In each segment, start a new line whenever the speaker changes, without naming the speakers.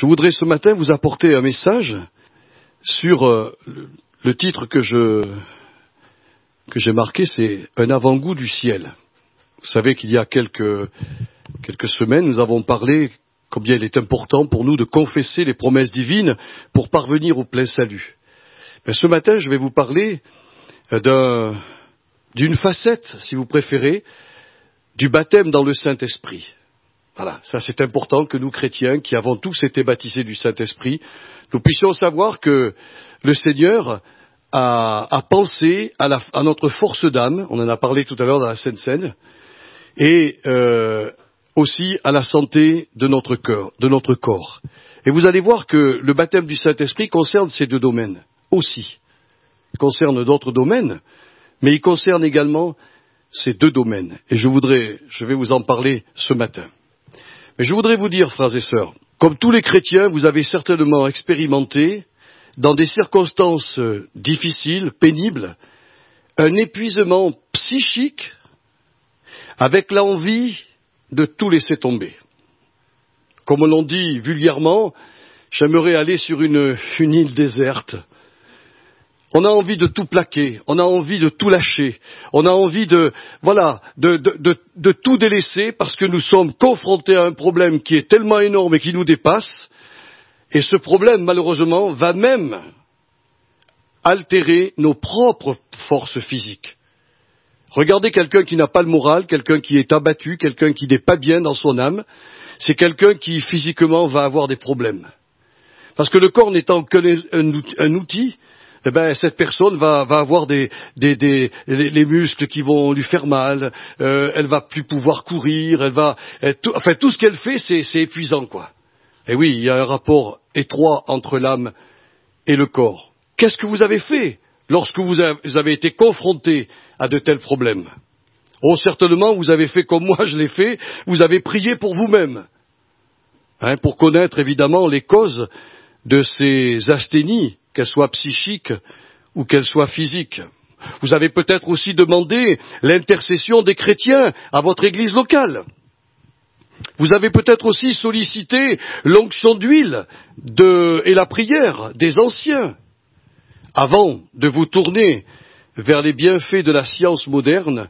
Je voudrais ce matin vous apporter un message sur le titre que j'ai marqué, c'est un avant-goût du ciel. Vous savez qu'il y a quelques semaines, nous avons parlé combien il est important pour nous de confesser les promesses divines pour parvenir au plein salut. Mais ce matin, je vais vous parler d'une facette, si vous préférez, du baptême dans le Saint-Esprit. Voilà, ça c'est important que nous chrétiens, qui avons tous été baptisés du Saint-Esprit, nous puissions savoir que le Seigneur a pensé à notre force d'âme, on en a parlé tout à l'heure dans la Sainte Seine, et aussi à la santé de notre corps. Et vous allez voir que le baptême du Saint-Esprit concerne ces deux domaines aussi. Il concerne d'autres domaines, mais il concerne également ces deux domaines. Et je vais vous en parler ce matin. Mais je voudrais vous dire, frères et sœurs, comme tous les chrétiens, vous avez certainement expérimenté, dans des circonstances difficiles, pénibles, un épuisement psychique avec l'envie de tout laisser tomber. Comme on l'on dit vulgairement, j'aimerais aller sur une île déserte. On a envie de tout plaquer, on a envie de tout lâcher, on a envie de tout délaisser parce que nous sommes confrontés à un problème qui est tellement énorme et qui nous dépasse. Et ce problème, malheureusement, va même altérer nos propres forces physiques. Regardez quelqu'un qui n'a pas le moral, quelqu'un qui est abattu, quelqu'un qui n'est pas bien dans son âme, c'est quelqu'un qui physiquement va avoir des problèmes. Parce que le corps n'étant qu'un outil, eh ben, cette personne va avoir les muscles qui vont lui faire mal, elle va plus pouvoir courir, tout ce qu'elle fait, c'est épuisant, quoi. Et oui, il y a un rapport étroit entre l'âme et le corps. Qu'est-ce que vous avez fait lorsque vous avez été confronté à de tels problèmes? Oh, certainement, vous avez fait comme moi je l'ai fait, vous avez prié pour vous-même, pour connaître évidemment les causes de ces asthénies, qu'elles soient psychiques ou qu'elles soient physiques. Vous avez peut-être aussi demandé l'intercession des chrétiens à votre église locale. Vous avez peut-être aussi sollicité l'onction d'huile et la prière des anciens avant de vous tourner vers les bienfaits de la science moderne,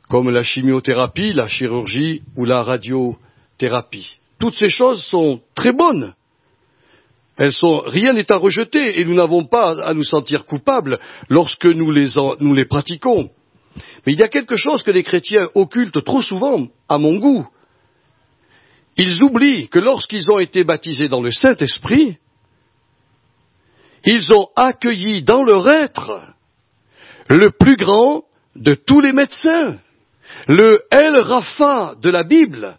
comme la chimiothérapie, la chirurgie ou la radiothérapie. Toutes ces choses sont très bonnes. Rien n'est à rejeter et nous n'avons pas à nous sentir coupables lorsque nous les pratiquons. Mais il y a quelque chose que les chrétiens occultent trop souvent, à mon goût. Ils oublient que lorsqu'ils ont été baptisés dans le Saint-Esprit, ils ont accueilli dans leur être le plus grand de tous les médecins, le El Rapha de la Bible,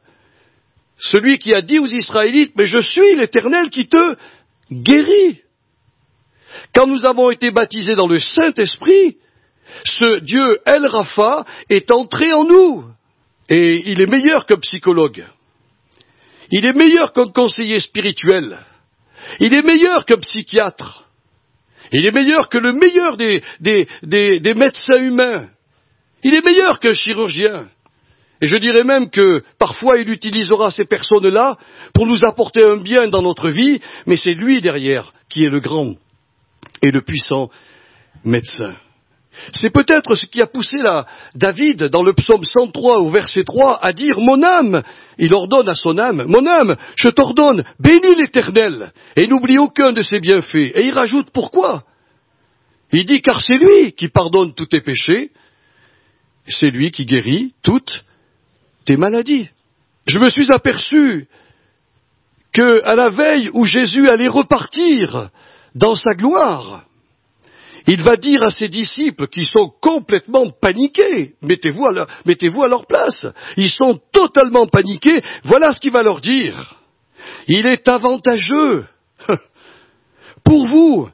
celui qui a dit aux Israélites, mais je suis l'Éternel qui te guérit. Quand nous avons été baptisés dans le Saint-Esprit, ce Dieu El Rapha est entré en nous et il est meilleur qu'un psychologue. Il est meilleur qu'un conseiller spirituel. Il est meilleur qu'un psychiatre. Il est meilleur que le meilleur des médecins humains. Il est meilleur qu'un chirurgien. Et je dirais même que parfois il utilisera ces personnes-là pour nous apporter un bien dans notre vie, mais c'est lui derrière qui est le grand et le puissant médecin. C'est peut-être ce qui a poussé David, dans le psaume 103 au verset 3, à dire « Mon âme », il ordonne à son âme, « Mon âme, je t'ordonne, bénis l'Éternel, et n'oublie aucun de ses bienfaits. » Et il rajoute pourquoi? Il dit « Car c'est lui qui pardonne tous tes péchés, c'est lui qui guérit toutes tes maladies. » Je me suis aperçu qu'à la veille où Jésus allait repartir dans sa gloire, il va dire à ses disciples qui sont complètement paniqués, mettez-vous à leur place, ils sont totalement paniqués, voilà ce qu'il va leur dire. Il est avantageux pour vous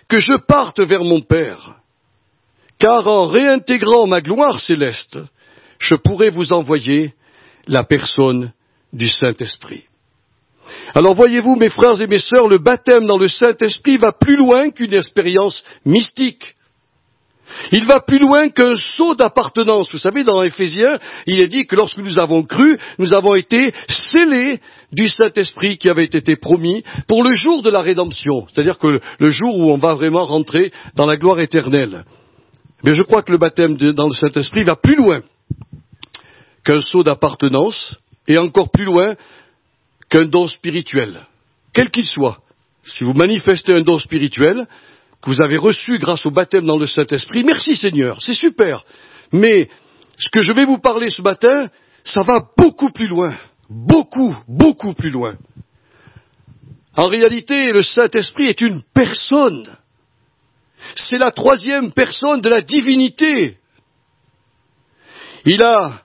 que je parte vers mon Père, car en réintégrant ma gloire céleste, je pourrai vous envoyer la personne du Saint-Esprit. Alors voyez-vous, mes frères et mes sœurs, le baptême dans le Saint-Esprit va plus loin qu'une expérience mystique. Il va plus loin qu'un sceau d'appartenance. Vous savez, dans Éphésiens, il est dit que lorsque nous avons cru, nous avons été scellés du Saint-Esprit qui avait été promis pour le jour de la rédemption. C'est-à-dire que le jour où on va vraiment rentrer dans la gloire éternelle. Mais je crois que le baptême dans le Saint-Esprit va plus loin qu'un sceau d'appartenance et encore plus loin qu'un don spirituel, quel qu'il soit. Si vous manifestez un don spirituel que vous avez reçu grâce au baptême dans le Saint-Esprit, merci Seigneur, c'est super. Mais ce que je vais vous parler ce matin, ça va beaucoup plus loin, beaucoup plus loin. En réalité, le Saint-Esprit est une personne. C'est la troisième personne de la divinité. Il a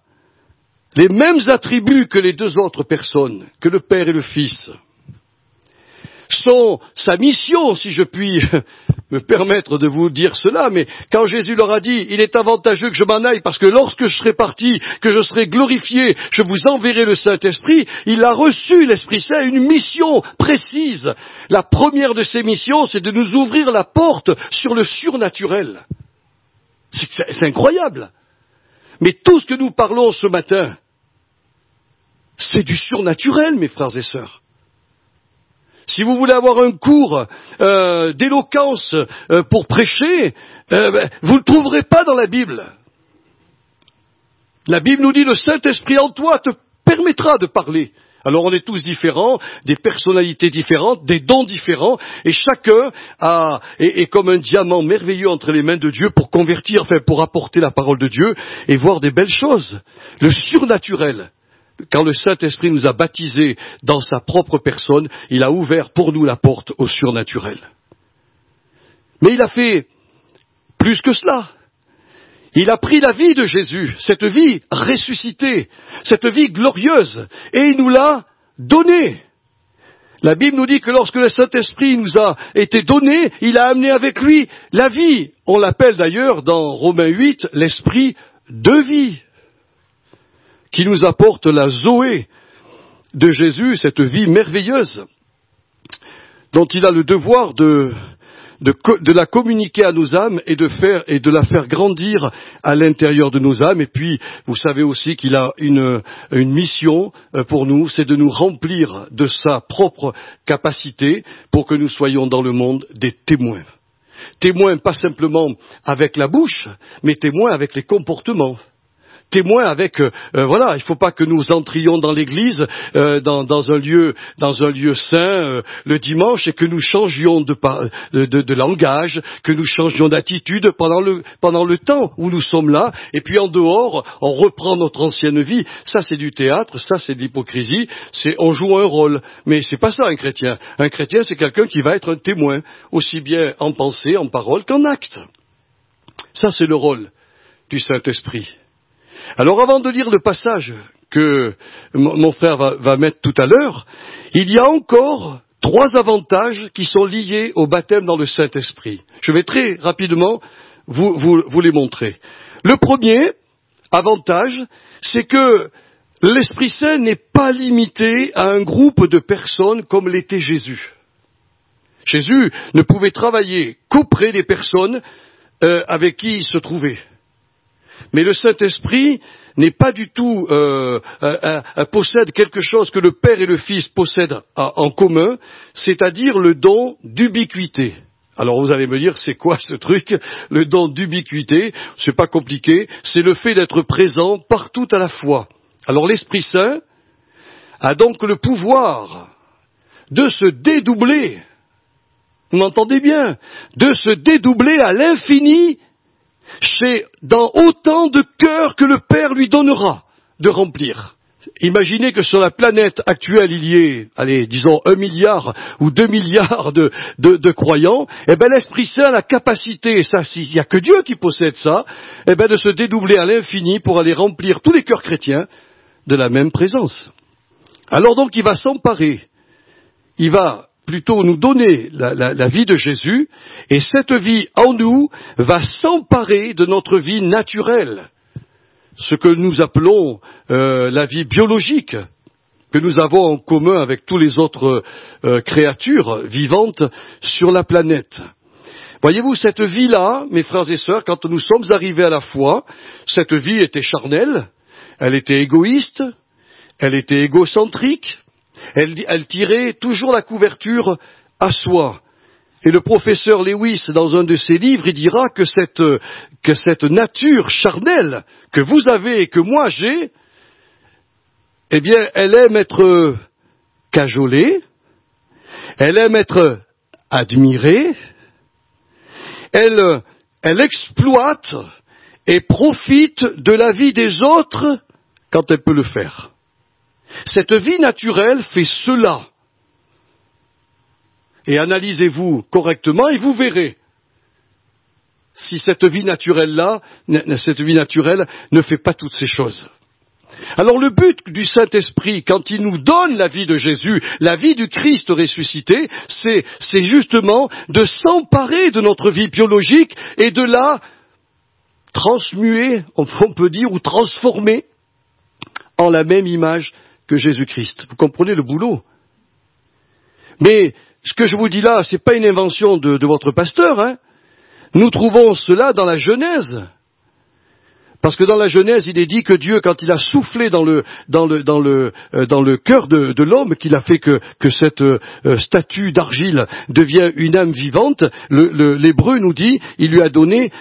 les mêmes attributs que les deux autres personnes, que le Père et le Fils. Sa mission, si je puis me permettre de vous dire cela, mais quand Jésus leur a dit, il est avantageux que je m'en aille parce que lorsque je serai parti, que je serai glorifié, je vous enverrai le Saint-Esprit, il a reçu l'Esprit Saint une mission précise. La première de ces missions, c'est de nous ouvrir la porte sur le surnaturel. C'est incroyable. Mais tout ce que nous parlons ce matin, c'est du surnaturel, mes frères et sœurs. Si vous voulez avoir un cours d'éloquence pour prêcher, vous ne le trouverez pas dans la Bible. La Bible nous dit le Saint-Esprit en toi te permettra de parler. Alors on est tous différents, des personnalités différentes, des dons différents, et chacun est comme un diamant merveilleux entre les mains de Dieu pour convertir, pour apporter la parole de Dieu et voir des belles choses. Le surnaturel. Quand le Saint-Esprit nous a baptisés dans sa propre personne, il a ouvert pour nous la porte au surnaturel. Mais il a fait plus que cela. Il a pris la vie de Jésus, cette vie ressuscitée, cette vie glorieuse, et il nous l'a donnée. La Bible nous dit que lorsque le Saint-Esprit nous a été donné, il a amené avec lui la vie. On l'appelle d'ailleurs dans Romains 8 l'esprit de vie, qui nous apporte la Zoé de Jésus, cette vie merveilleuse, dont il a le devoir de la communiquer à nos âmes et de la faire grandir à l'intérieur de nos âmes. Et puis, vous savez aussi qu'il a une mission pour nous, c'est de nous remplir de sa propre capacité pour que nous soyons dans le monde des témoins. Témoins pas simplement avec la bouche, mais témoins avec les comportements. Témoins avec, il ne faut pas que nous entrions dans l'église, dans un lieu saint, le dimanche, et que nous changions de langage, que nous changions d'attitude pendant le temps où nous sommes là, et puis en dehors, on reprend notre ancienne vie. Ça, c'est du théâtre, ça, c'est de l'hypocrisie, on joue un rôle. Mais c'est pas ça, un chrétien. Un chrétien, c'est quelqu'un qui va être un témoin, aussi bien en pensée, en parole qu'en acte. Ça, c'est le rôle du Saint-Esprit. Alors avant de lire le passage que mon frère va mettre tout à l'heure, il y a encore 3 avantages qui sont liés au baptême dans le Saint-Esprit. Je vais très rapidement vous les montrer. Le premier avantage, c'est que l'Esprit Saint n'est pas limité à un groupe de personnes comme l'était Jésus. Jésus ne pouvait travailler qu'auprès des personnes avec qui il se trouvait. Mais le Saint-Esprit n'est pas du tout possède quelque chose que le Père et le Fils possèdent en commun, c'est-à-dire le don d'ubiquité. Alors vous allez me dire, c'est quoi ce truc? Le don d'ubiquité, c'est pas compliqué, c'est le fait d'être présent partout à la fois. Alors l'Esprit Saint a donc le pouvoir de se dédoubler, vous m'entendez bien, de se dédoubler à l'infini dans autant de cœurs que le Père lui donnera de remplir. Imaginez que sur la planète actuelle, il y ait, disons, 1 milliard ou 2 milliards de croyants, l'Esprit Saint a la capacité, ça, s'il n'y a que Dieu qui possède ça, de se dédoubler à l'infini pour aller remplir tous les cœurs chrétiens de la même présence. Alors donc, il va s'emparer, il va plutôt nous donner la vie de Jésus, et cette vie en nous va s'emparer de notre vie naturelle, ce que nous appelons la vie biologique, que nous avons en commun avec toutes les autres créatures vivantes sur la planète. Voyez-vous, cette vie-là, mes frères et sœurs, quand nous sommes arrivés à la foi, cette vie était charnelle, elle était égoïste, elle était égocentrique, elle tirait toujours la couverture à soi. Et le professeur Lewis, dans un de ses livres, il dira que cette nature charnelle que vous avez et que moi j'ai, eh bien, elle aime être cajolée, elle aime être admirée, elle exploite et profite de la vie des autres quand elle peut le faire. Cette vie naturelle fait cela. Et analysez-vous correctement et vous verrez si cette vie naturelle-là, cette vie naturelle ne fait pas toutes ces choses. Alors le but du Saint-Esprit, quand il nous donne la vie de Jésus, la vie du Christ ressuscité, c'est justement de s'emparer de notre vie biologique et de la transmuer, on peut dire, ou transformer en la même image que Jésus-Christ. Vous comprenez le boulot? Mais ce que je vous dis là, c'est pas une invention de votre pasteur, hein. Nous trouvons cela dans la Genèse. Parce que dans la Genèse, il est dit que Dieu, quand il a soufflé dans le cœur de l'homme, qu'il a fait que cette statue d'argile devient une âme vivante, l'Hébreu nous dit, il lui a donné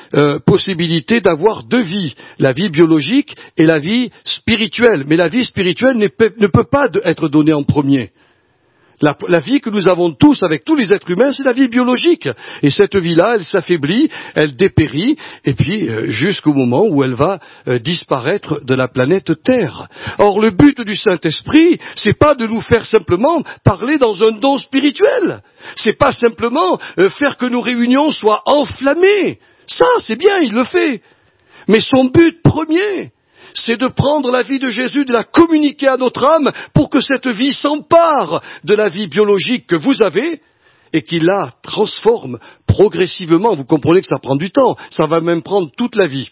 possibilité d'avoir deux vies, la vie biologique et la vie spirituelle. Mais la vie spirituelle ne peut pas être donnée en premier. La vie que nous avons tous, avec tous les êtres humains, c'est la vie biologique. Et cette vie-là, elle s'affaiblit, elle dépérit, et puis jusqu'au moment où elle va disparaître de la planète Terre. Or, le but du Saint-Esprit, c'est pas de nous faire simplement parler dans un don spirituel. C'est pas simplement faire que nos réunions soient enflammées. Ça, c'est bien, il le fait. Mais son but premier, c'est de prendre la vie de Jésus, de la communiquer à notre âme pour que cette vie s'empare de la vie biologique que vous avez et qu'il la transforme progressivement. Vous comprenez que ça prend du temps, ça va même prendre toute la vie.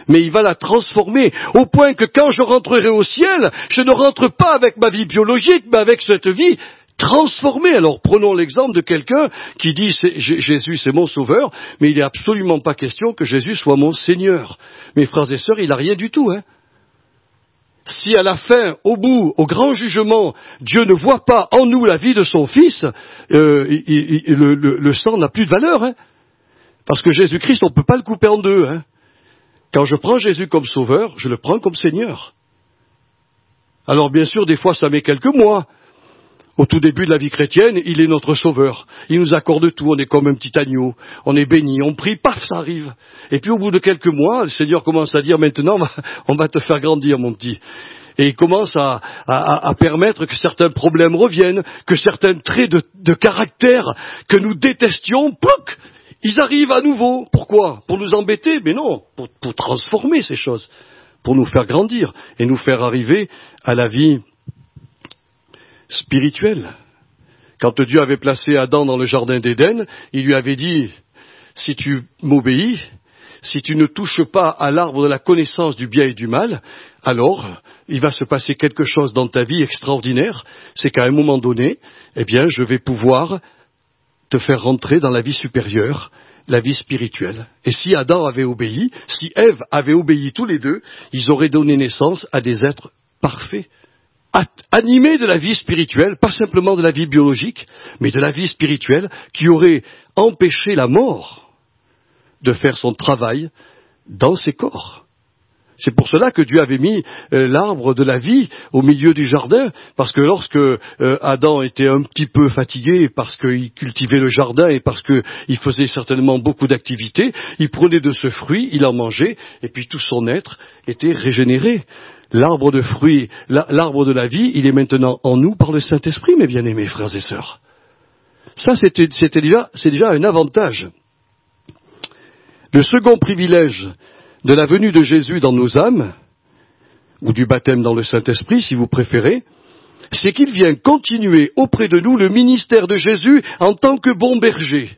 Mais il va la transformer au point que quand je rentrerai au ciel, je ne rentre pas avec ma vie biologique, mais avec cette vie transformé. Alors prenons l'exemple de quelqu'un qui dit Jésus c'est mon sauveur, mais il n'est absolument pas question que Jésus soit mon Seigneur. Mes frères et sœurs, il n'a rien du tout. Si à la fin, au bout, au grand jugement, Dieu ne voit pas en nous la vie de son Fils, le sang n'a plus de valeur. Parce que Jésus-Christ, on ne peut pas le couper en deux. Quand je prends Jésus comme sauveur, je le prends comme Seigneur. Alors bien sûr, des fois ça met quelques mois. Au tout début de la vie chrétienne, il est notre sauveur. Il nous accorde tout, on est comme un petit agneau. On est béni, on prie, paf, ça arrive. Et puis au bout de quelques mois, le Seigneur commence à dire maintenant, on va te faire grandir, mon petit. Et il commence à permettre que certains problèmes reviennent, que certains traits de caractère que nous détestions, plouc, ils arrivent à nouveau. Pourquoi? Pour nous embêter? Mais non, pour transformer ces choses, pour nous faire grandir et nous faire arriver à la vie spirituel. Quand Dieu avait placé Adam dans le jardin d'Éden, il lui avait dit, si tu m'obéis, si tu ne touches pas à l'arbre de la connaissance du bien et du mal, alors il va se passer quelque chose dans ta vie extraordinaire, c'est qu'à un moment donné, eh bien, je vais pouvoir te faire rentrer dans la vie supérieure, la vie spirituelle. Et si Adam avait obéi, si Ève avait obéi tous les deux, ils auraient donné naissance à des êtres parfaits, animés de la vie spirituelle, pas simplement de la vie biologique, mais de la vie spirituelle qui aurait empêché la mort de faire son travail dans ses corps. C'est pour cela que Dieu avait mis l'arbre de la vie au milieu du jardin, parce que lorsque Adam était un petit peu fatigué, parce qu'il cultivait le jardin et parce qu'il faisait certainement beaucoup d'activités, il prenait de ce fruit, il en mangeait, et puis tout son être était régénéré. L'arbre de fruits, l'arbre de la vie, il est maintenant en nous par le Saint-Esprit, mes bien-aimés frères et sœurs. Ça, c'est déjà un avantage. Le second privilège de la venue de Jésus dans nos âmes, ou du baptême dans le Saint-Esprit, si vous préférez, c'est qu'il vient continuer auprès de nous le ministère de Jésus en tant que bon berger.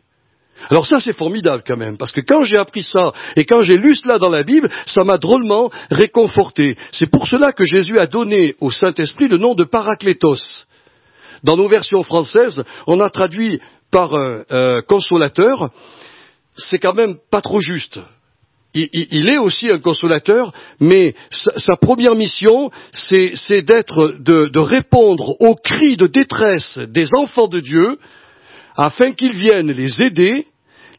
Alors ça, c'est formidable quand même, parce que quand j'ai appris ça, et quand j'ai lu cela dans la Bible, ça m'a drôlement réconforté. C'est pour cela que Jésus a donné au Saint-Esprit le nom de Paraklétos. Dans nos versions françaises, on a traduit par un consolateur, c'est quand même pas trop juste. Il est aussi un consolateur, mais sa première mission, c'est de répondre aux cris de détresse des enfants de Dieu, afin qu'ils viennent les aider,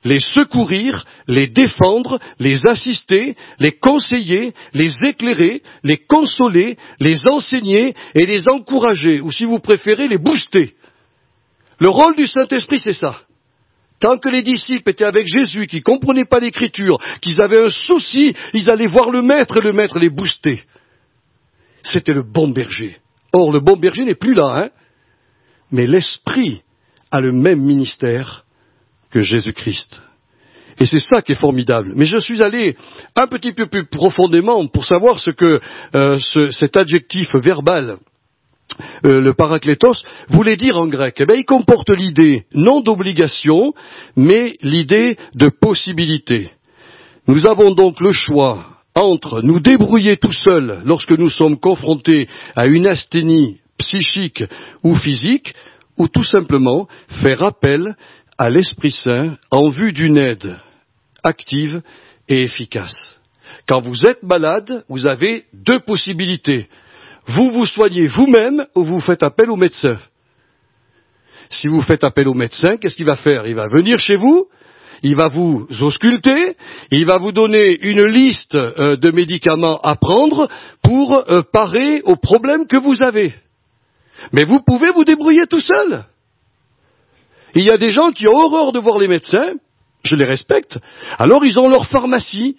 les secourir, les défendre, les assister, les conseiller, les éclairer, les consoler, les enseigner et les encourager, ou si vous préférez, les booster. Le rôle du Saint-Esprit, c'est ça. Tant que les disciples étaient avec Jésus, qui ne comprenaient pas l'Écriture, qu'ils avaient un souci, ils allaient voir le Maître et le Maître les booster. C'était le bon berger. Or, le bon berger n'est plus là, hein. Mais l'Esprit a le même ministère que Jésus-Christ. Et c'est ça qui est formidable. Mais je suis allé un petit peu plus profondément pour savoir ce que cet adjectif verbal, le parakletos, voulait dire en grec. Eh bien, il comporte l'idée non d'obligation, mais l'idée de possibilité. Nous avons donc le choix entre nous débrouiller tout seuls lorsque nous sommes confrontés à une asthénie psychique ou physique, ou tout simplement faire appel à l'Esprit Saint en vue d'une aide active et efficace. Quand vous êtes malade, vous avez deux possibilités. Vous vous soignez vous-même ou vous faites appel au médecin. Si vous faites appel au médecin, qu'est-ce qu'il va faire? Il va venir chez vous, il va vous ausculter, il va vous donner une liste de médicaments à prendre pour parer aux problèmes que vous avez. Mais vous pouvez vous débrouiller tout seul. Il y a des gens qui ont horreur de voir les médecins, je les respecte, alors ils ont leur pharmacie,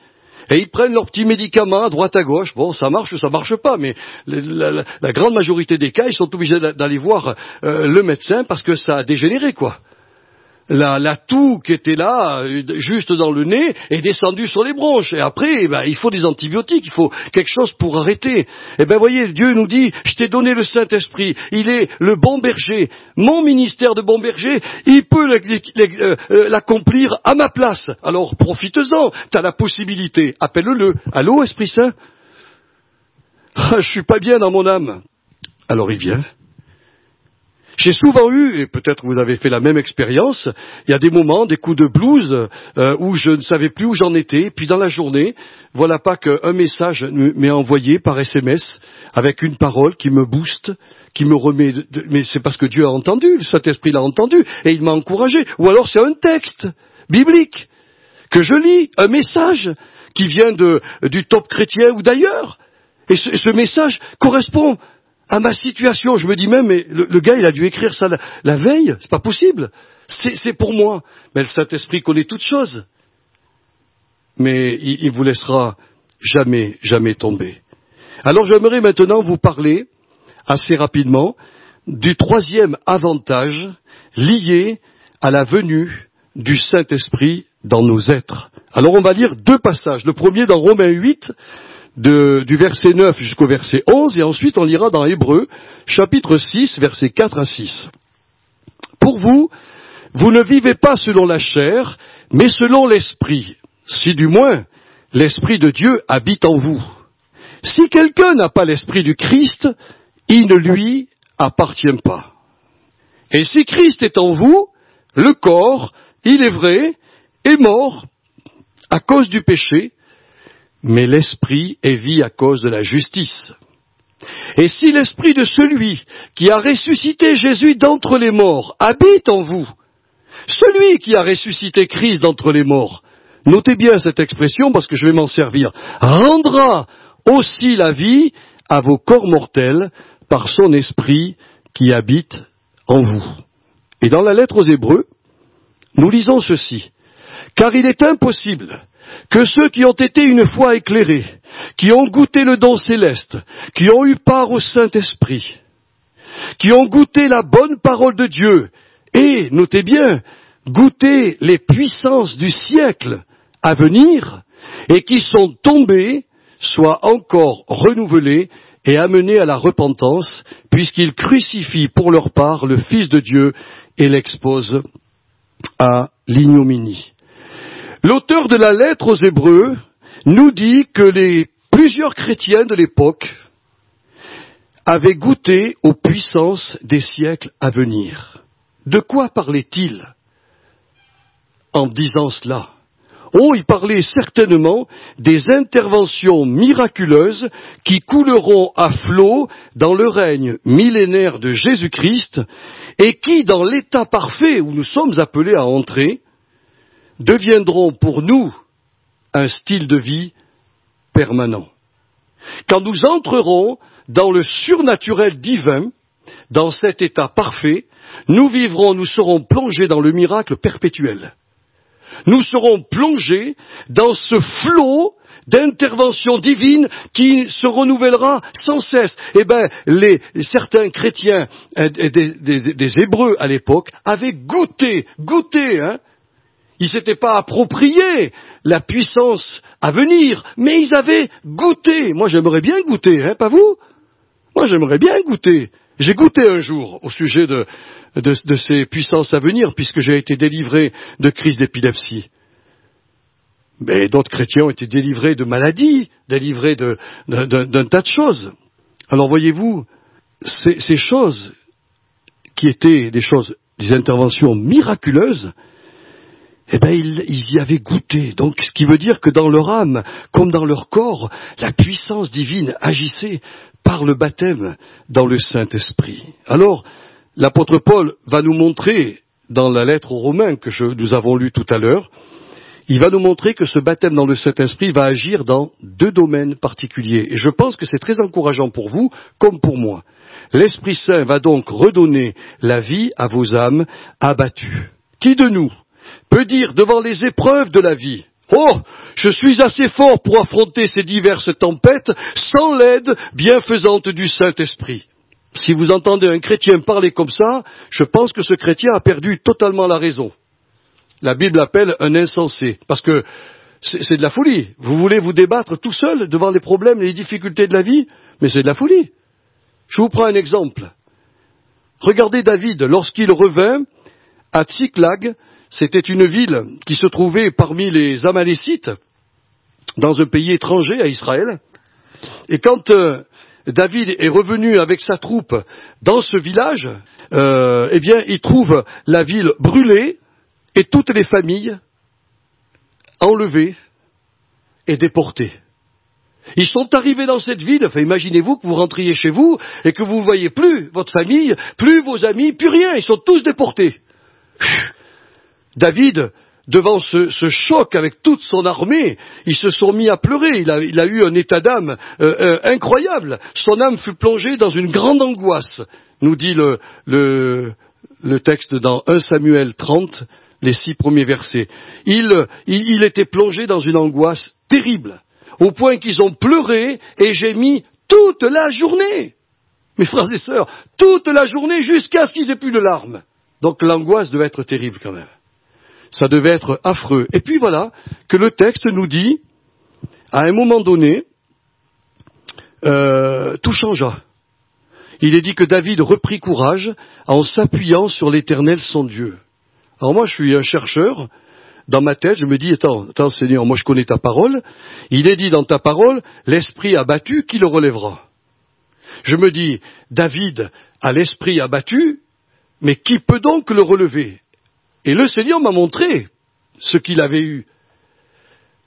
et ils prennent leurs petits médicaments à droite à gauche. Bon, ça marche pas, mais la grande majorité des cas, ils sont obligés d'aller voir le médecin parce que ça a dégénéré, quoi. La toux qui était là, juste dans le nez, est descendue sur les bronches. Et après, il faut des antibiotiques, il faut quelque chose pour arrêter. Eh bien, voyez, Dieu nous dit, je t'ai donné le Saint-Esprit, il est le bon berger. Mon ministère de bon berger, il peut l'accomplir à ma place. Alors, profites-en, tu as la possibilité, appelle-le. Allô, Esprit Saint? Je suis pas bien dans mon âme. Alors il vient. J'ai souvent eu, et peut-être vous avez fait la même expérience, il y a des moments, des coups de blues, où je ne savais plus où j'en étais, puis dans la journée, voilà pas qu'un message m'est envoyé par SMS, avec une parole qui me booste, qui me remet, mais c'est parce que Dieu a entendu, le Saint-Esprit l'a entendu, et il m'a encouragé. Ou alors c'est un texte biblique, que je lis, un message, qui vient du Top Chrétien ou d'ailleurs, et ce message correspond à ma situation. Je me dis même, mais le gars, il a dû écrire ça la veille, c'est pas possible. C'est pour moi. Mais le Saint-Esprit connaît toutes choses. Mais il vous laissera jamais, jamais tomber. Alors j'aimerais maintenant vous parler, assez rapidement, du troisième avantage lié à la venue du Saint-Esprit dans nos êtres. Alors on va lire deux passages. Le premier dans Romains 8, du verset 9 jusqu'au verset 11, et ensuite on lira dans Hébreux, chapitre 6, versets 4 à 6. Pour vous, vous ne vivez pas selon la chair, mais selon l'Esprit, si du moins l'Esprit de Dieu habite en vous. Si quelqu'un n'a pas l'Esprit du Christ, il ne lui appartient pas. Et si Christ est en vous, le corps, il est vrai, est mort à cause du péché, mais l'Esprit est vie à cause de la justice. Et si l'Esprit de celui qui a ressuscité Jésus d'entre les morts habite en vous, celui qui a ressuscité Christ d'entre les morts, notez bien cette expression parce que je vais m'en servir, rendra aussi la vie à vos corps mortels par son Esprit qui habite en vous. Et dans la lettre aux Hébreux, nous lisons ceci. Car il est impossible que ceux qui ont été une fois éclairés, qui ont goûté le don céleste, qui ont eu part au Saint-Esprit, qui ont goûté la bonne parole de Dieu, et, notez bien, goûté les puissances du siècle à venir, et qui sont tombés, soient encore renouvelés et amenés à la repentance, puisqu'ils crucifient pour leur part le Fils de Dieu et l'exposent à l'ignominie. L'auteur de la lettre aux Hébreux nous dit que plusieurs chrétiens de l'époque avaient goûté aux puissances des siècles à venir. De quoi parlait-il? en disant cela? Oh, il parlait certainement des interventions miraculeuses qui couleront à flot dans le règne millénaire de Jésus-Christ et qui, dans l'état parfait où nous sommes appelés à entrer, deviendront pour nous un style de vie permanent. Quand nous entrerons dans le surnaturel divin, dans cet état parfait, nous serons plongés dans le miracle perpétuel. Nous serons plongés dans ce flot d'intervention divine qui se renouvellera sans cesse. Eh bien, certains chrétiens des Hébreux à l'époque avaient goûté, hein. Ils s'étaient pas appropriés la puissance à venir, mais ils avaient goûté. Moi, j'aimerais bien goûter, hein, pas vous? Moi, j'aimerais bien goûter. J'ai goûté un jour au sujet de ces puissances à venir, puisque j'ai été délivré de crise d'épilepsie. Mais d'autres chrétiens ont été délivrés de maladies, délivrés d'un tas de choses. Alors voyez-vous, ces choses qui étaient des interventions miraculeuses, eh bien, ils y avaient goûté. Donc, ce qui veut dire que dans leur âme, comme dans leur corps, la puissance divine agissait par le baptême dans le Saint-Esprit. Alors, l'apôtre Paul va nous montrer, dans la lettre aux Romains que nous avons lue tout à l'heure, il va nous montrer que ce baptême dans le Saint-Esprit va agir dans 2 domaines particuliers. Et je pense que c'est très encourageant pour vous, comme pour moi. L'Esprit Saint va donc redonner la vie à vos âmes abattues. Qui de nous peut dire devant les épreuves de la vie, « Oh, je suis assez fort pour affronter ces diverses tempêtes sans l'aide bienfaisante du Saint-Esprit. » Si vous entendez un chrétien parler comme ça, je pense que ce chrétien a perdu totalement la raison. La Bible l'appelle un insensé, parce que c'est de la folie. Vous voulez vous débattre tout seul devant les problèmes et les difficultés de la vie, mais c'est de la folie. Je vous prends un exemple. Regardez David, lorsqu'il revint à Tsiklag, c'était une ville qui se trouvait parmi les Amalécites, dans un pays étranger à Israël. Et quand David est revenu avec sa troupe dans ce village, eh bien, il trouve la ville brûlée et toutes les familles enlevées et déportées. Ils sont arrivés dans cette ville, enfin imaginez-vous que vous rentriez chez vous et que vous ne voyez plus votre famille, plus vos amis, plus rien, ils sont tous déportés. David, devant ce choc avec toute son armée, ils se sont mis à pleurer. Il a eu un état d'âme incroyable. Son âme fut plongée dans une grande angoisse, nous dit le texte dans 1 Samuel 30, les 6 premiers versets. Il était plongé dans une angoisse terrible, au point qu'ils ont pleuré et gémi toute la journée. Mes frères et sœurs, toute la journée jusqu'à ce qu'ils aient plus de larmes. Donc l'angoisse devait être terrible quand même. Ça devait être affreux. Et puis voilà que le texte nous dit, à un moment donné, tout changea. Il est dit que David reprit courage en s'appuyant sur l'Éternel son Dieu. Alors moi je suis un chercheur, dans ma tête je me dis, attends Seigneur, moi je connais ta parole, il est dit dans ta parole, l'esprit abattu, qui le relèvera? Je me dis, David a l'esprit abattu, mais qui peut donc le relever? Et le Seigneur m'a montré ce qu'il avait eu.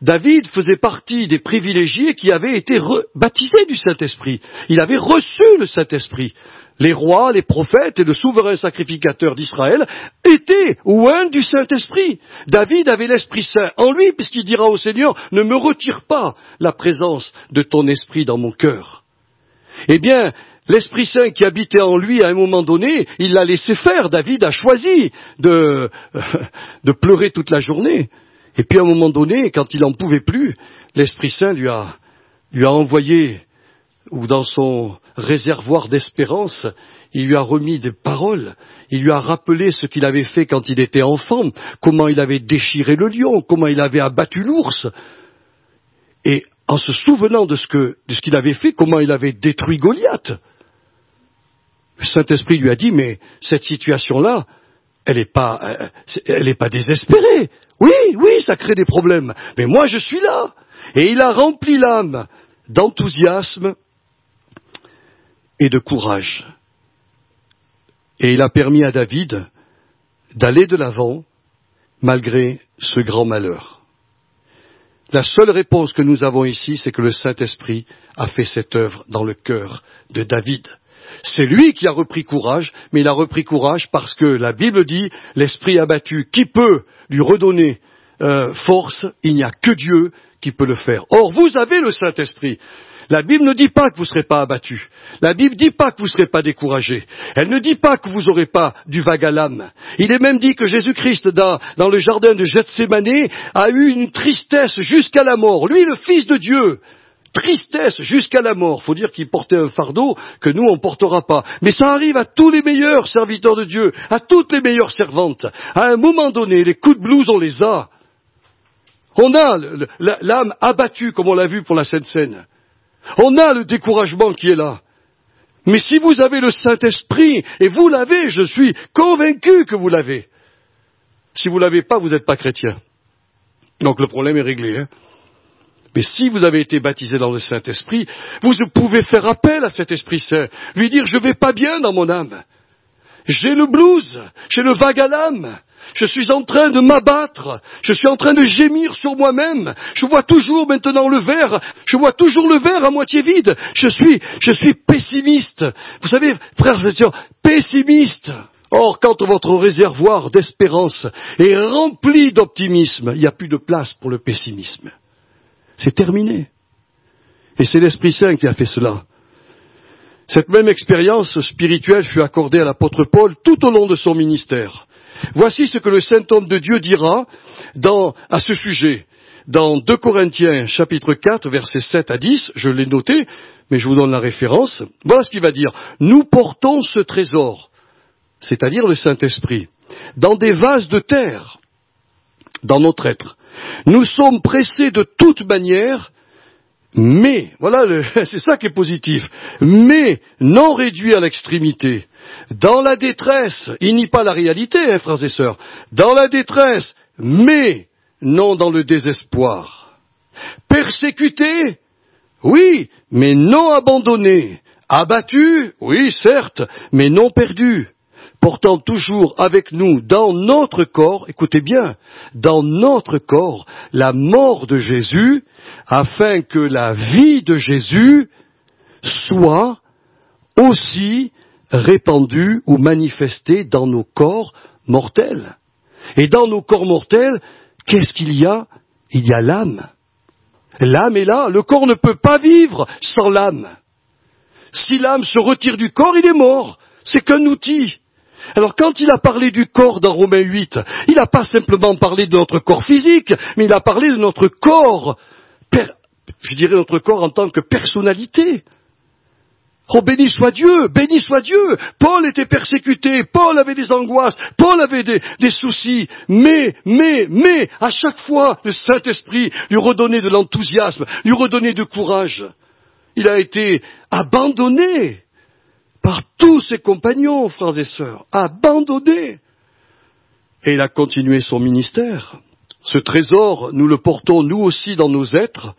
David faisait partie des privilégiés qui avaient été baptisés du Saint-Esprit. Il avait reçu le Saint-Esprit. Les rois, les prophètes et le souverain sacrificateur d'Israël étaient oints du Saint-Esprit. David avait l'Esprit Saint en lui, puisqu'il dira au Seigneur, ne me retire pas la présence de ton Esprit dans mon cœur. Eh bien, l'Esprit Saint qui habitait en lui à un moment donné, il l'a laissé faire. David a choisi de pleurer toute la journée. Et puis à un moment donné, quand il n'en pouvait plus, l'Esprit Saint lui a envoyé, ou dans son réservoir d'espérance, il lui a remis des paroles. Il lui a rappelé ce qu'il avait fait quand il était enfant, comment il avait déchiré le lion, comment il avait abattu l'ours. Et en se souvenant de ce qu'il avait fait, comment il avait détruit Goliath. Le Saint-Esprit lui a dit, mais cette situation-là, elle n'est pas désespérée. Oui, ça crée des problèmes. Mais moi, je suis là. Et il a rempli l'âme d'enthousiasme et de courage. Et il a permis à David d'aller de l'avant malgré ce grand malheur. La seule réponse que nous avons ici, c'est que le Saint-Esprit a fait cette œuvre dans le cœur de David. C'est lui qui a repris courage, mais il a repris courage parce que la Bible dit, l'Esprit abattu, qui peut lui redonner force? Il n'y a que Dieu qui peut le faire. Or, vous avez le Saint-Esprit. La Bible ne dit pas que vous ne serez pas abattu. La Bible ne dit pas que vous ne serez pas découragé. Elle ne dit pas que vous n'aurez pas du vague à l'âme. Il est même dit que Jésus-Christ, dans le jardin de Gethsémanée, a eu une tristesse jusqu'à la mort. Lui, le Fils de Dieu, tristesse jusqu'à la mort. Il faut dire qu'il portait un fardeau que nous, on ne portera pas. Mais ça arrive à tous les meilleurs serviteurs de Dieu, à toutes les meilleures servantes. À un moment donné, les coups de blues, on les a. On a l'âme abattue, comme on l'a vu pour la Sainte Seine. On a le découragement qui est là. Mais si vous avez le Saint-Esprit, et vous l'avez, je suis convaincu que vous l'avez. Si vous ne l'avez pas, vous n'êtes pas chrétien. Donc le problème est réglé. Mais si vous avez été baptisé dans le Saint-Esprit, vous pouvez faire appel à cet Esprit Saint, lui dire, je vais pas bien dans mon âme. J'ai le blues, j'ai le vague à l'âme. Je suis en train de m'abattre, je suis en train de gémir sur moi-même, je vois toujours maintenant le verre, je vois toujours le verre à moitié vide, je suis pessimiste. Vous savez, frères et sœurs, pessimiste. Or, quand votre réservoir d'espérance est rempli d'optimisme, il n'y a plus de place pour le pessimisme. C'est terminé. Et c'est l'Esprit Saint qui a fait cela. Cette même expérience spirituelle fut accordée à l'apôtre Paul tout au long de son ministère. Voici ce que le saint homme de Dieu dira à ce sujet. Dans 2 Corinthiens, chapitre 4, versets 7 à 10, je l'ai noté, mais je vous donne la référence. Voilà ce qu'il va dire. Nous portons ce trésor, c'est-à-dire le Saint-Esprit, dans des vases de terre, dans notre être. Nous sommes pressés de toute manière, mais, voilà, c'est ça qui est positif, mais non réduits à l'extrémité. Dans la détresse, il nie pas la réalité, frères et sœurs, dans la détresse, mais non dans le désespoir. Persécutés, oui, mais non abandonnés. Abattus, oui, certes, mais non perdus. Portant toujours avec nous dans notre corps, écoutez bien, dans notre corps, la mort de Jésus, afin que la vie de Jésus soit aussi répandue ou manifestée dans nos corps mortels. Et dans nos corps mortels, qu'est-ce qu'il y a? Il y a l'âme. L'âme est là, le corps ne peut pas vivre sans l'âme. Si l'âme se retire du corps, il est mort. C'est qu'un outil. Alors quand il a parlé du corps dans Romains 8, il n'a pas simplement parlé de notre corps physique, mais il a parlé de notre corps, je dirais notre corps en tant que personnalité. Oh, béni soit Dieu, béni soit Dieu. Paul était persécuté, Paul avait des angoisses, Paul avait des soucis, mais, à chaque fois, le Saint-Esprit lui redonnait de l'enthousiasme, lui redonnait du courage. Il a été abandonné par tous ses compagnons, frères et sœurs, abandonné. Et il a continué son ministère. Ce trésor, nous le portons nous aussi dans nos êtres,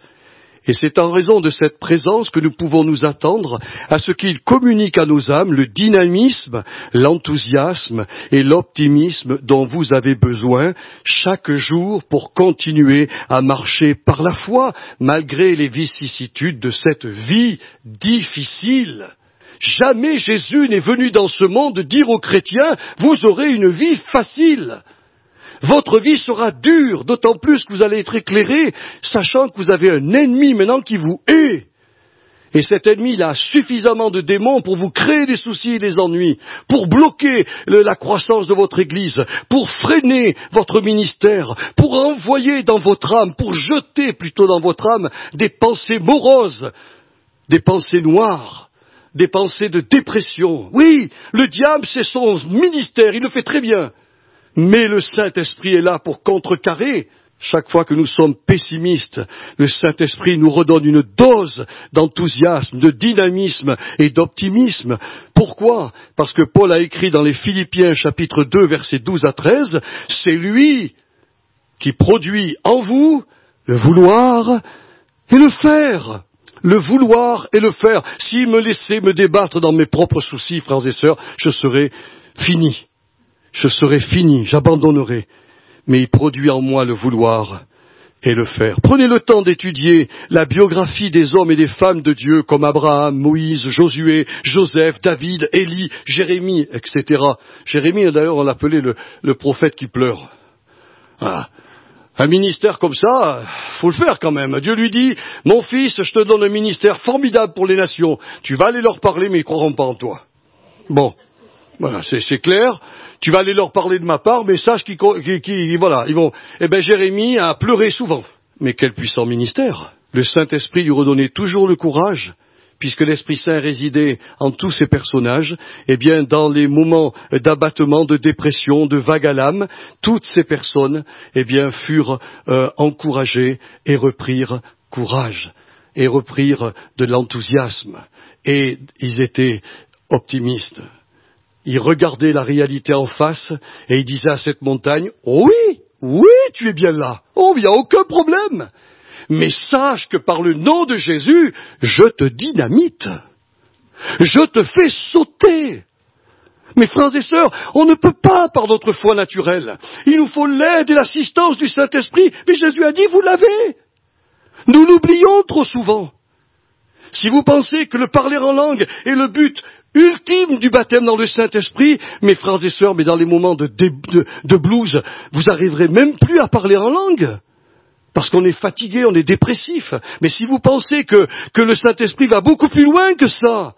et c'est en raison de cette présence que nous pouvons nous attendre à ce qu'il communique à nos âmes le dynamisme, l'enthousiasme et l'optimisme dont vous avez besoin chaque jour pour continuer à marcher par la foi, malgré les vicissitudes de cette vie difficile. Jamais Jésus n'est venu dans ce monde dire aux chrétiens « Vous aurez une vie facile ». Votre vie sera dure, d'autant plus que vous allez être éclairé, sachant que vous avez un ennemi maintenant qui vous hait. Et cet ennemi, il a suffisamment de démons pour vous créer des soucis et des ennuis, pour bloquer la croissance de votre Église, pour freiner votre ministère, pour envoyer dans votre âme, pour jeter plutôt dans votre âme des pensées moroses, des pensées noires, des pensées de dépression. Oui, le diable, c'est son ministère, il le fait très bien. Mais le Saint-Esprit est là pour contrecarrer. Chaque fois que nous sommes pessimistes, le Saint-Esprit nous redonne une dose d'enthousiasme, de dynamisme et d'optimisme. Pourquoi? Parce que Paul a écrit dans les Philippiens chapitre 2 versets 12 à 13, c'est lui qui produit en vous le vouloir et le faire. Le vouloir et le faire. S'il me laissait me débattre dans mes propres soucis, frères et sœurs, je serais fini. Je serai fini, j'abandonnerai. mais il produit en moi le vouloir et le faire. Prenez le temps d'étudier la biographie des hommes et des femmes de Dieu comme Abraham, Moïse, Josué, Joseph, David, Élie, Jérémie, etc. Jérémie, d'ailleurs, on l'appelait le prophète qui pleure. Ah. Un ministère comme ça, faut le faire quand même. Dieu lui dit, mon fils, je te donne un ministère formidable pour les nations. Tu vas aller leur parler, mais ils ne croiront pas en toi. Bon, voilà, c'est clair. Tu vas aller leur parler de ma part, mais sache voilà, ils vont. Eh bien, Jérémie a pleuré souvent. Mais quel puissant ministère! Le Saint-Esprit lui redonnait toujours le courage, puisque l'Esprit Saint résidait en tous ces personnages. Eh bien, dans les moments d'abattement, de dépression, de vague à l'âme, toutes ces personnes, eh bien, furent encouragées et reprirent courage, et reprirent de l'enthousiasme. Et ils étaient optimistes. Ils regardaient la réalité en face et ils disaient à cette montagne, oh oui, tu es bien là, oh, il n'y a aucun problème. Mais sache que par le nom de Jésus, je te dynamite. Je te fais sauter. Mes frères et sœurs, on ne peut pas par notre foi naturelle. Il nous faut l'aide et l'assistance du Saint-Esprit. Mais Jésus a dit, vous l'avez. Nous l'oublions trop souvent. Si vous pensez que le parler en langue est le but ultime du baptême dans le Saint-Esprit, mes frères et sœurs, mais dans les moments de blues, vous arriverez même plus à parler en langue. Parce qu'on est fatigué, on est dépressif. Mais si vous pensez que le Saint-Esprit va beaucoup plus loin que ça,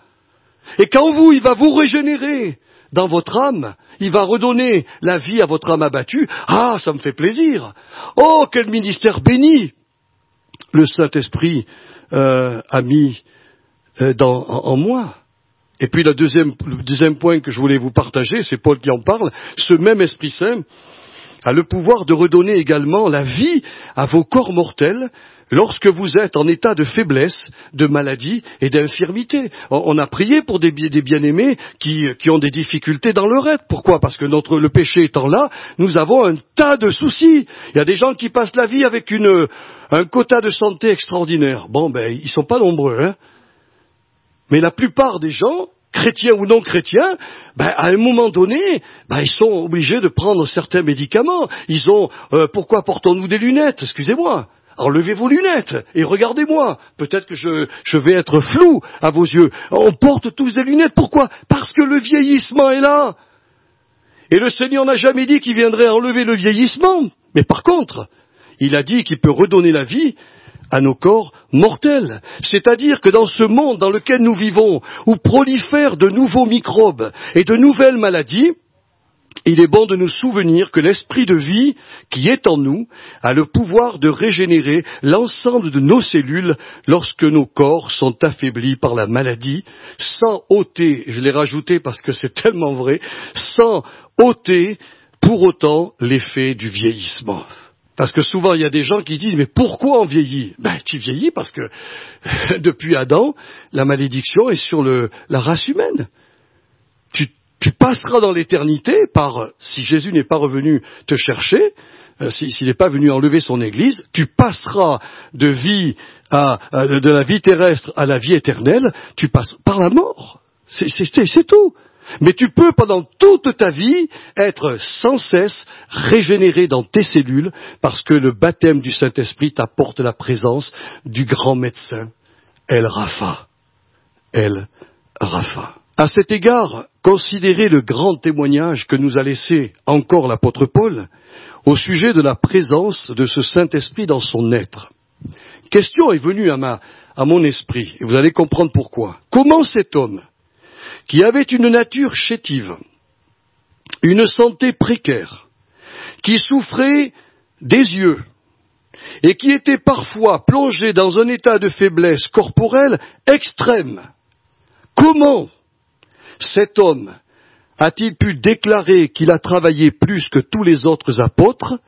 et qu'en vous, il va vous régénérer dans votre âme, il va redonner la vie à votre âme abattue, ah, ça me fait plaisir. Oh, quel ministère béni le Saint-Esprit a mis en moi. Et puis le deuxième point que je voulais vous partager, c'est Paul qui en parle, ce même Esprit Saint a le pouvoir de redonner également la vie à vos corps mortels lorsque vous êtes en état de faiblesse, de maladie et d'infirmité. On a prié pour des bien-aimés qui ont des difficultés dans leur être. Pourquoi? Parce que le péché étant là, nous avons un tas de soucis. Il y a des gens qui passent la vie avec un quota de santé extraordinaire. Bon, ils sont pas nombreux, hein. Mais la plupart des gens, chrétiens ou non chrétiens, à un moment donné, ils sont obligés de prendre certains médicaments. Ils ont, pourquoi portons-nous des lunettes? Excusez-moi. Enlevez vos lunettes et regardez-moi. Peut-être que je vais être flou à vos yeux. On porte tous des lunettes. Pourquoi? Parce que le vieillissement est là. Et le Seigneur n'a jamais dit qu'il viendrait enlever le vieillissement. Mais par contre, il a dit qu'il peut redonner la vie à nos corps mortels. C'est-à-dire que dans ce monde dans lequel nous vivons, où prolifèrent de nouveaux microbes et de nouvelles maladies, il est bon de nous souvenir que l'esprit de vie qui est en nous a le pouvoir de régénérer l'ensemble de nos cellules lorsque nos corps sont affaiblis par la maladie, sans ôter, je l'ai rajouté parce que c'est tellement vrai, sans ôter pour autant l'effet du vieillissement. Parce que souvent, il y a des gens qui disent, mais pourquoi on vieillit? Tu vieillis parce que, depuis Adam, la malédiction est sur la race humaine. Tu passeras dans l'éternité si Jésus n'est pas revenu te chercher, s'il n'est pas venu enlever son Église, tu passeras de la vie terrestre à la vie éternelle, tu passes par la mort. C'est tout. Mais tu peux, pendant toute ta vie, être sans cesse régénéré dans tes cellules parce que le baptême du Saint-Esprit t'apporte la présence du grand médecin, El Rapha. El Rapha. À cet égard, considérez le grand témoignage que nous a laissé encore l'apôtre Paul au sujet de la présence de ce Saint-Esprit dans son être. Question est venue à mon esprit, et vous allez comprendre pourquoi. Comment cet homme, qui avait une nature chétive, une santé précaire, qui souffrait des yeux, et qui était parfois plongé dans un état de faiblesse corporelle extrême, comment cet homme a-t-il pu déclarer qu'il a travaillé plus que tous les autres apôtres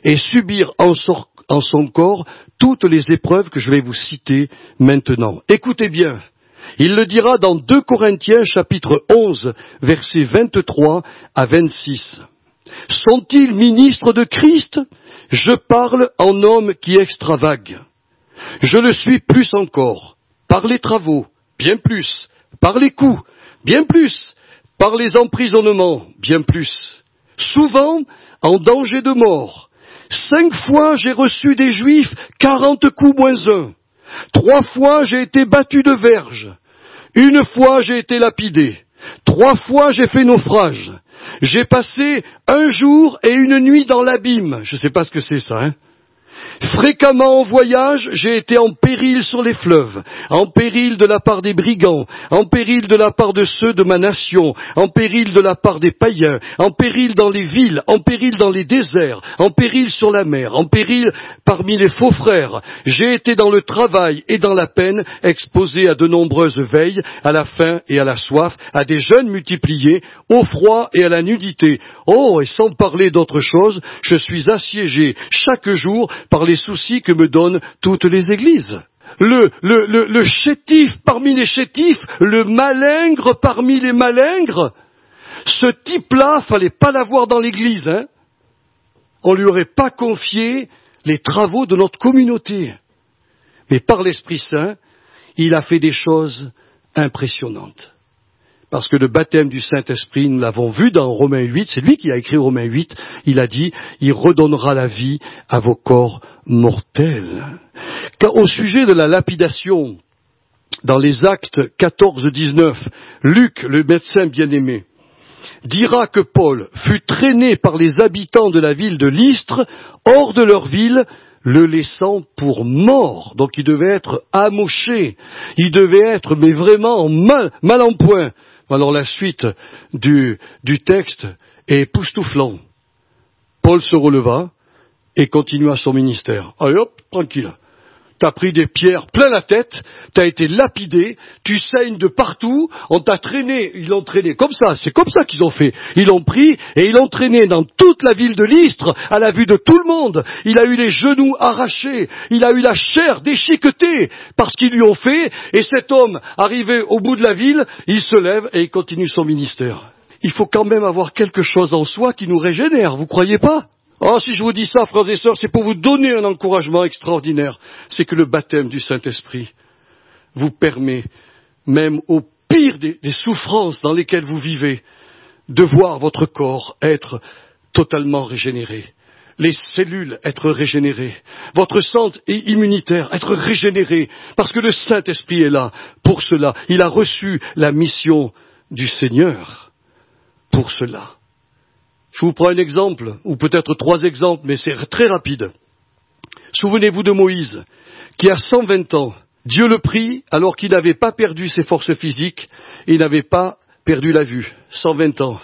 et subir en son corps toutes les épreuves que je vais vous citer maintenant? Écoutez bien. Il le dira dans 2 Corinthiens chapitre 11, versets 23 à 26. Sont-ils ministres de Christ? Je parle en homme qui extravague. Je le suis plus encore, par les travaux, bien plus, par les coups, bien plus, par les emprisonnements, bien plus, souvent en danger de mort. 5 fois j'ai reçu des Juifs 40 coups moins 1. 3 fois j'ai été battu de verge. 1 fois j'ai été lapidé. 3 fois j'ai fait naufrage. J'ai passé 1 jour et 1 nuit dans l'abîme. Je ne sais pas ce que c'est ça, hein. Fréquemment en voyage, j'ai été en péril sur les fleuves, en péril de la part des brigands, en péril de la part de ceux de ma nation, en péril de la part des païens, en péril dans les villes, en péril dans les déserts, en péril sur la mer, en péril parmi les faux frères. J'ai été dans le travail et dans la peine, exposé à de nombreuses veilles, à la faim et à la soif, à des jeûnes multipliés, au froid et à la nudité. Oh, et sans parler d'autre chose, je suis assiégé chaque jour par les soucis que me donnent toutes les églises. Le chétif parmi les chétifs, le malingre parmi les malingres, ce type-là, fallait pas l'avoir dans l'église, hein. On lui aurait pas confié les travaux de notre communauté. Mais par l'Esprit Saint, il a fait des choses impressionnantes. Parce que le baptême du Saint-Esprit, nous l'avons vu dans Romains 8, c'est lui qui a écrit Romains 8, il a dit, il redonnera la vie à vos corps mortels. Au sujet de la lapidation, dans les Actes 14-19, Luc, le médecin bien-aimé, dira que Paul fut traîné par les habitants de la ville de Lystre, hors de leur ville, le laissant pour mort. Donc il devait être amoché, il devait être, mais vraiment mal en point. Alors la suite du texte est époustouflant. Paul se releva et continua son ministère. Allez hop, tranquille. T'as pris des pierres plein la tête, t'as été lapidé, tu saignes de partout, on t'a traîné, ils l'ont traîné comme ça, c'est comme ça qu'ils ont fait. Ils l'ont pris et ils l'ont traîné dans toute la ville de Lystre, à la vue de tout le monde. Il a eu les genoux arrachés, il a eu la chair déchiquetée par ce qu'ils lui ont fait, et cet homme, arrivé au bout de la ville, il se lève et il continue son ministère. Il faut quand même avoir quelque chose en soi qui nous régénère, vous croyez pas ? Oh, si je vous dis ça, frères et sœurs, c'est pour vous donner un encouragement extraordinaire. C'est que le baptême du Saint-Esprit vous permet, même au pire des souffrances dans lesquelles vous vivez, de voir votre corps être totalement régénéré, les cellules être régénérées, votre centre immunitaire être régénéré, parce que le Saint-Esprit est là pour cela. Il a reçu la mission du Seigneur pour cela. Je vous prends un exemple, ou peut-être 3 exemples, mais c'est très rapide. Souvenez-vous de Moïse, qui a 120 ans. Dieu le prit alors qu'il n'avait pas perdu ses forces physiques, et il n'avait pas perdu la vue. 120 ans.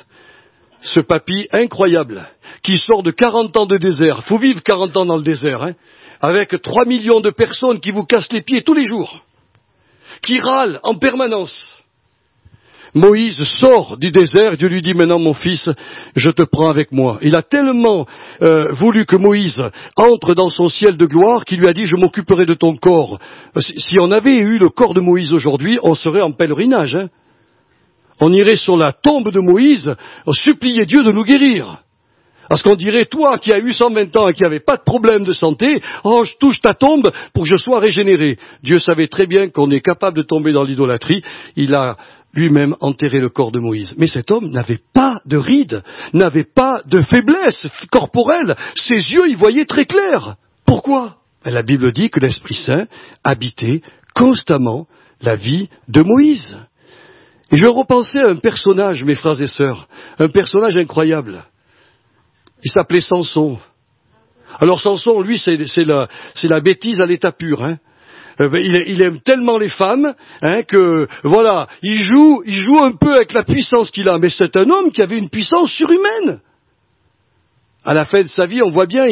Ce papy incroyable, qui sort de 40 ans de désert. Il faut vivre 40 ans dans le désert, hein, avec 3 millions de personnes qui vous cassent les pieds tous les jours, qui râlent en permanence. Moïse sort du désert, Dieu lui dit maintenant mon fils, je te prends avec moi. Il a tellement voulu que Moïse entre dans son ciel de gloire qu'il lui a dit je m'occuperai de ton corps. Si on avait eu le corps de Moïse aujourd'hui, on serait en pèlerinage. Hein. On irait sur la tombe de Moïse, supplier Dieu de nous guérir. Parce qu'on dirait, toi qui as eu 120 ans et qui n'avais pas de problème de santé, oh, je touche ta tombe pour que je sois régénéré. Dieu savait très bien qu'on est capable de tomber dans l'idolâtrie. Il a lui-même enterré le corps de Moïse. Mais cet homme n'avait pas de rides, n'avait pas de faiblesse corporelle. Ses yeux, ils voyaient très clair. Pourquoi ? La Bible dit que l'Esprit Saint habitait constamment la vie de Moïse. Et je repensais à un personnage, mes frères et sœurs, un personnage incroyable. Il s'appelait Samson. Alors Samson, lui, c'est la bêtise à l'état pur. Hein. Il aime tellement les femmes que voilà, il joue un peu avec la puissance qu'il a. Mais c'est un homme qui avait une puissance surhumaine. À la fin de sa vie, on voit bien,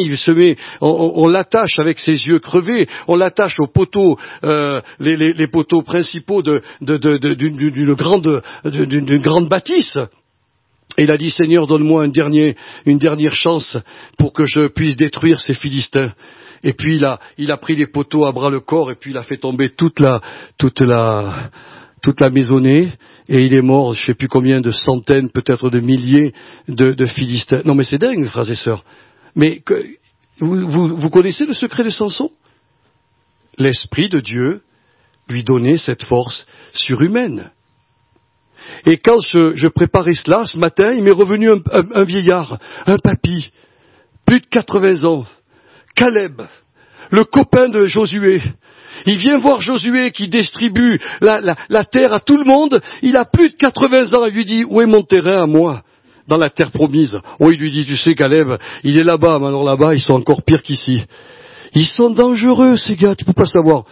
on l'attache avec ses yeux crevés, on l'attache aux poteaux, les poteaux principaux d'une grande bâtisse. Et il a dit, Seigneur, donne-moi une dernière chance pour que je puisse détruire ces Philistins. Et puis il a pris les poteaux à bras le corps et puis il a fait tomber toute la maisonnée et il est mort, je ne sais plus combien de centaines, peut-être de milliers de Philistins. Non mais c'est dingue, frères et sœurs. Mais vous connaissez le secret de Samson ? L'Esprit de Dieu lui donnait cette force surhumaine. Et quand je préparais cela, ce matin, il m'est revenu un vieillard, un papy, plus de 80 ans, Caleb, le copain de Josué. Il vient voir Josué qui distribue la terre à tout le monde. Il a plus de 80 ans. Il lui dit, où est mon terrain à moi, dans la terre promise? Oh, il lui dit, tu sais, Caleb, il est là-bas, mais alors là-bas, ils sont encore pires qu'ici. Ils sont dangereux, ces gars, tu peux pas savoir.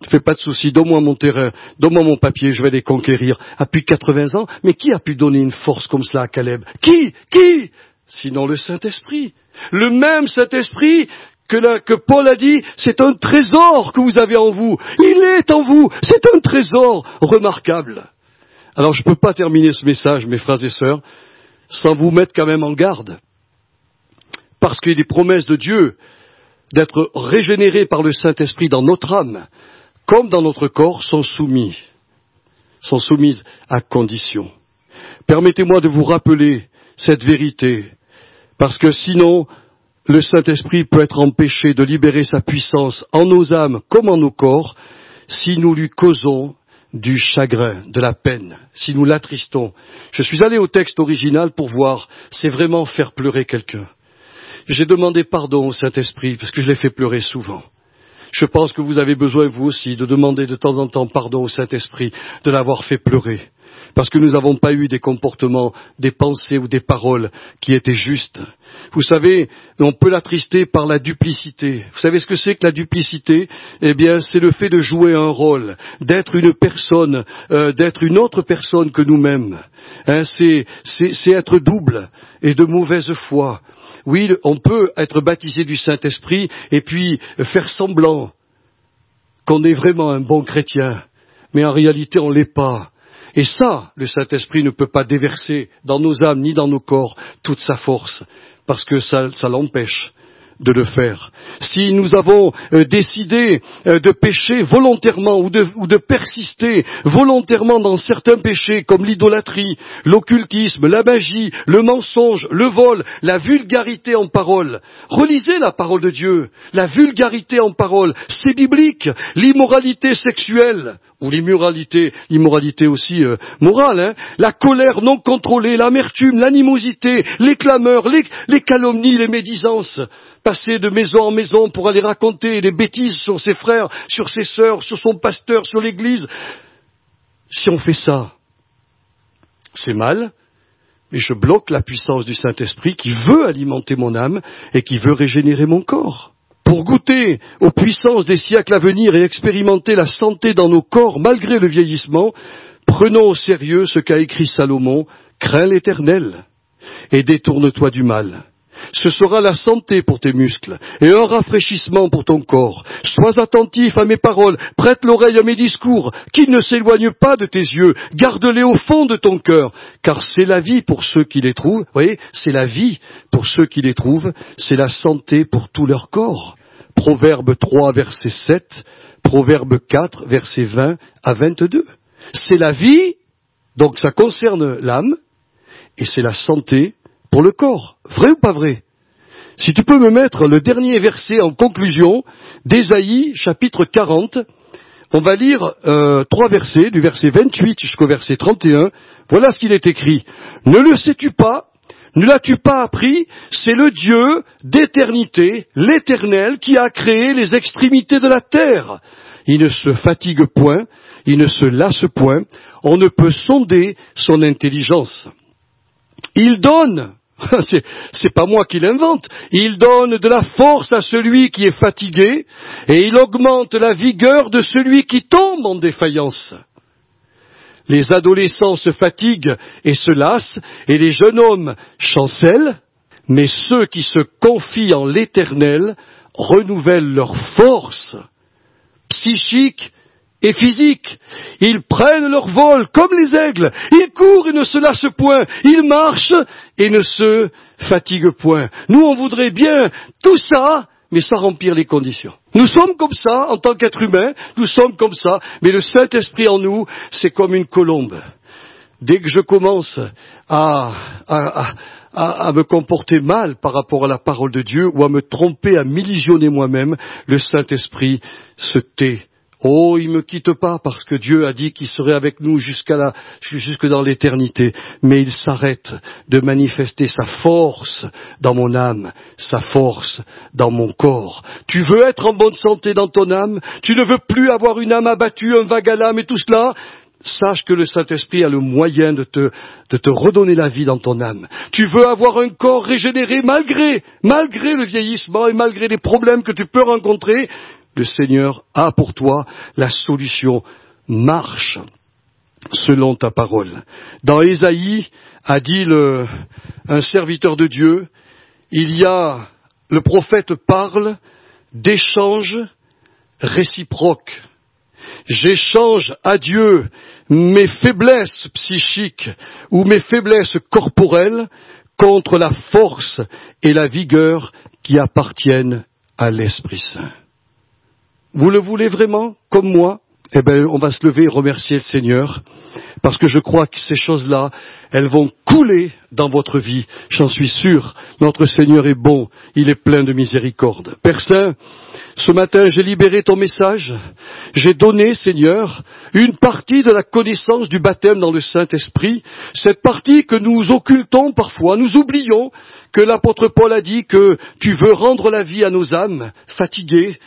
Ne fais pas de soucis, donne-moi mon terrain, donne-moi mon papier, je vais les conquérir. À plus de 80 ans, mais qui a pu donner une force comme cela à Caleb? Qui? Sinon le Saint-Esprit. Le même Saint-Esprit que Paul a dit, c'est un trésor que vous avez en vous. Il est en vous. C'est un trésor remarquable. Alors je ne peux pas terminer ce message, mes frères et sœurs, sans vous mettre quand même en garde. Parce que les promesses de Dieu d'être régénérés par le Saint-Esprit dans notre âme, comme dans notre corps, sont soumises à condition. Permettez-moi de vous rappeler cette vérité, parce que sinon, le Saint-Esprit peut être empêché de libérer sa puissance en nos âmes comme en nos corps, si nous lui causons du chagrin, de la peine, si nous l'attristons. Je suis allé au texte original pour voir, c'est vraiment faire pleurer quelqu'un. J'ai demandé pardon au Saint-Esprit, parce que je l'ai fait pleurer souvent. Je pense que vous avez besoin, vous aussi, de demander de temps en temps pardon au Saint-Esprit de l'avoir fait pleurer. Parce que nous n'avons pas eu des comportements, des pensées ou des paroles qui étaient justes. Vous savez, on peut l'attrister par la duplicité. Vous savez ce que c'est que la duplicité? Eh bien, c'est le fait de jouer un rôle, d'être une personne, d'être une autre personne que nous-mêmes. C'est être double et de mauvaise foi. Oui, on peut être baptisé du Saint-Esprit et puis faire semblant qu'on est vraiment un bon chrétien, mais en réalité on ne l'est pas. Et ça, le Saint-Esprit ne peut pas déverser dans nos âmes ni dans nos corps toute sa force, parce que ça l'empêche de le faire. Si nous avons décidé de pécher volontairement ou de persister volontairement dans certains péchés comme l'idolâtrie, l'occultisme, la magie, le mensonge, le vol, la vulgarité en parole, relisez la parole de Dieu. La vulgarité en parole, c'est biblique. L'immoralité sexuelle, ou l'immoralité aussi morale, la colère non contrôlée, l'amertume, l'animosité, les clameurs, les calomnies, les médisances, passer de maison en maison pour aller raconter des bêtises sur ses frères, sur ses sœurs, sur son pasteur, sur l'église. Si on fait ça, c'est mal, mais je bloque la puissance du Saint-Esprit qui veut alimenter mon âme et qui veut régénérer mon corps. Pour goûter aux puissances des siècles à venir et expérimenter la santé dans nos corps malgré le vieillissement, prenons au sérieux ce qu'a écrit Salomon, « Crains l'Éternel et détourne-toi du mal ». Ce sera la santé pour tes muscles et un rafraîchissement pour ton corps. Sois attentif à mes paroles, prête l'oreille à mes discours, qu'ils ne s'éloignent pas de tes yeux, garde-les au fond de ton cœur, car c'est la vie pour ceux qui les trouvent. Vous voyez, c'est la vie pour ceux qui les trouvent, c'est la santé pour tout leur corps. Proverbe 3, verset 7, Proverbe 4, verset 20 à 22. C'est la vie, donc ça concerne l'âme, et c'est la santé pour le corps. Vrai ou pas vrai? Si tu peux me mettre le dernier verset en conclusion d'Ésaïe, chapitre 40, on va lire 3 versets, du verset 28 jusqu'au verset 31. Voilà ce qu'il est écrit. Ne le sais-tu pas? Ne l'as-tu pas appris? C'est le Dieu d'éternité, l'Éternel, qui a créé les extrémités de la terre. Il ne se fatigue point, il ne se lasse point, on ne peut sonder son intelligence. Il donne, c'est pas moi qui l'invente, il donne de la force à celui qui est fatigué et il augmente la vigueur de celui qui tombe en défaillance. Les adolescents se fatiguent et se lassent et les jeunes hommes chancellent, mais ceux qui se confient en l'Éternel renouvellent leur force psychique et physique. Ils prennent leur vol comme les aigles. Ils courent et ne se lassent point. Ils marchent et ne se fatiguent point. Nous, on voudrait bien tout ça, mais sans remplir les conditions. Nous sommes comme ça, en tant qu'êtres humains, nous sommes comme ça, mais le Saint-Esprit en nous, c'est comme une colombe. Dès que je commence à me comporter mal par rapport à la parole de Dieu, ou à me tromper, à m'illusionner moi-même, le Saint-Esprit se tait Oh, il me quitte pas parce que Dieu a dit qu'il serait avec nous jusque dans l'éternité. Mais il s'arrête de manifester sa force dans mon âme, sa force dans mon corps. Tu veux être en bonne santé dans ton âme? Tu ne veux plus avoir une âme abattue, un vague à l'âme et tout cela? Sache que le Saint-Esprit a le moyen de te redonner la vie dans ton âme. Tu veux avoir un corps régénéré malgré le vieillissement et malgré les problèmes que tu peux rencontrer? Le Seigneur a pour toi la solution. Marche selon ta parole. Dans Ésaïe, a dit un serviteur de Dieu, le prophète parle d'échanges réciproques. J'échange à Dieu mes faiblesses psychiques ou mes faiblesses corporelles contre la force et la vigueur qui appartiennent à l'Esprit Saint. Vous le voulez vraiment, comme moi? Eh bien, on va se lever et remercier le Seigneur, parce que je crois que ces choses-là, elles vont couler dans votre vie, j'en suis sûr. Notre Seigneur est bon, il est plein de miséricorde. Père Saint, ce matin, j'ai libéré ton message, j'ai donné, Seigneur, une partie de la connaissance du baptême dans le Saint-Esprit, cette partie que nous occultons parfois, nous oublions que l'apôtre Paul a dit que tu veux rendre la vie à nos âmes fatiguées,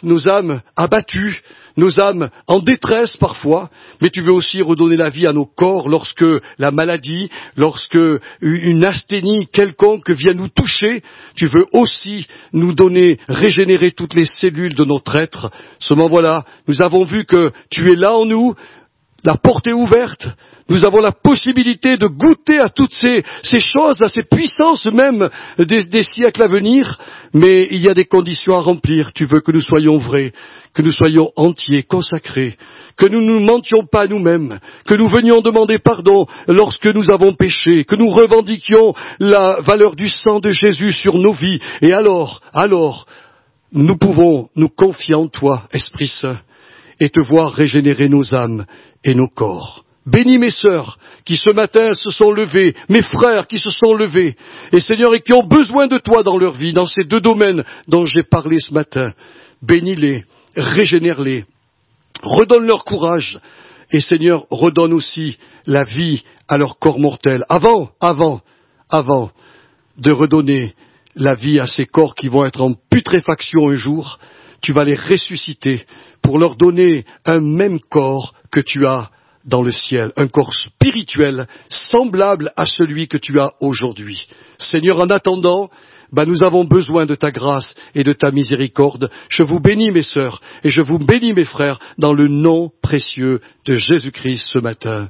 nos âmes abattues, nos âmes en détresse parfois, mais tu veux aussi redonner la vie à nos corps lorsque la maladie, lorsque une asthénie quelconque vient nous toucher, tu veux aussi nous donner, régénérer toutes les cellules de notre être. Seulement voilà, nous avons vu que tu es là en nous, la porte est ouverte, nous avons la possibilité de goûter à toutes ces choses, à ces puissances même des siècles à venir, mais il y a des conditions à remplir. Tu veux que nous soyons vrais, que nous soyons entiers, consacrés, que nous ne nous mentions pas nous-mêmes, que nous venions demander pardon lorsque nous avons péché, que nous revendiquions la valeur du sang de Jésus sur nos vies, et alors, nous pouvons nous confier en toi, Esprit Saint, et te voir régénérer nos âmes et nos corps. Bénis mes sœurs qui ce matin se sont levées, mes frères qui se sont levés, et Seigneur, et qui ont besoin de toi dans leur vie, dans ces deux domaines dont j'ai parlé ce matin. Bénis-les, régénère-les, redonne leur courage, et Seigneur, redonne aussi la vie à leur corps mortel. Avant de redonner la vie à ces corps qui vont être en putréfaction un jour, tu vas les ressusciter pour leur donner un même corps que tu as dans le ciel, un corps spirituel semblable à celui que tu as aujourd'hui. Seigneur, en attendant, nous avons besoin de ta grâce et de ta miséricorde. Je vous bénis mes sœurs et je vous bénis mes frères dans le nom précieux de Jésus-Christ ce matin.